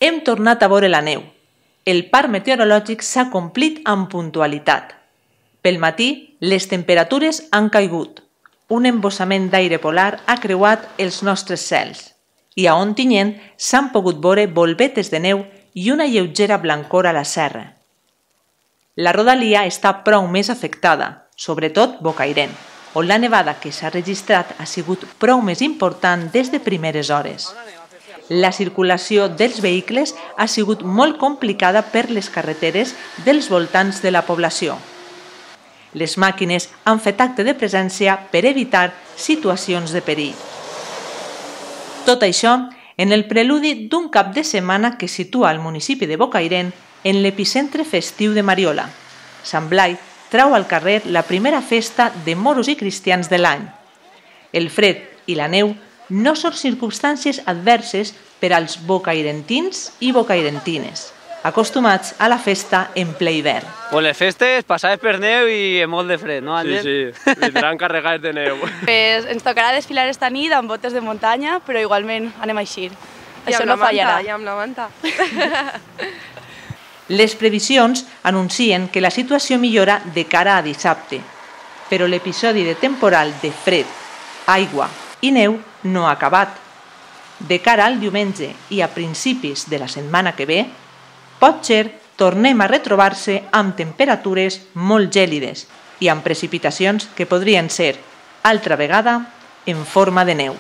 Hem tornat a veure la neu. El parc meteorològic s'ha complit amb puntualitat. Pel matí, les temperatures han caigut. Un embossament d'aire polar ha creuat els nostres cels i a Ontinyent s'han pogut veure volvetes de neu i una lleugera blancor a la serra. La rodalia està prou més afectada, sobretot Bocairent, on la nevada que s'ha registrat ha sigut prou més important des de primeres hores. La circulació dels vehicles ha sigut molt complicada per les carreteres dels voltants de la població. Les màquines han fet acte de presència per evitar situacions de perill. Tot això en el preludi d'un cap de setmana que situa el municipi de Bocairent en l'epicentre festiu de Mariola. Sant Blai trau al carrer la primera festa de moros i cristians de l'any. El fred i la neu no són circumstàncies adverses per als bocairentins i bocairentines, acostumats a la festa en ple hivern. Pues les festes passades per neu i amb molt de fred, no, Àngel? Sí, vindran carregats de neu. Pues ens tocarà desfilar esta nit amb botes de muntanya, però igualment anem a eixir. Això no fallarà. I amb la manta. Les previsions anuncien que la situació millora de cara a dissabte, però l'episodi de temporal de fred, aigua i neu no ha acabat. De cara al diumenge i a principis de la setmana que ve, potser tornem a retrobar-se amb temperatures molt gèlides i amb precipitacions que podrien ser, altra vegada, en forma de neu.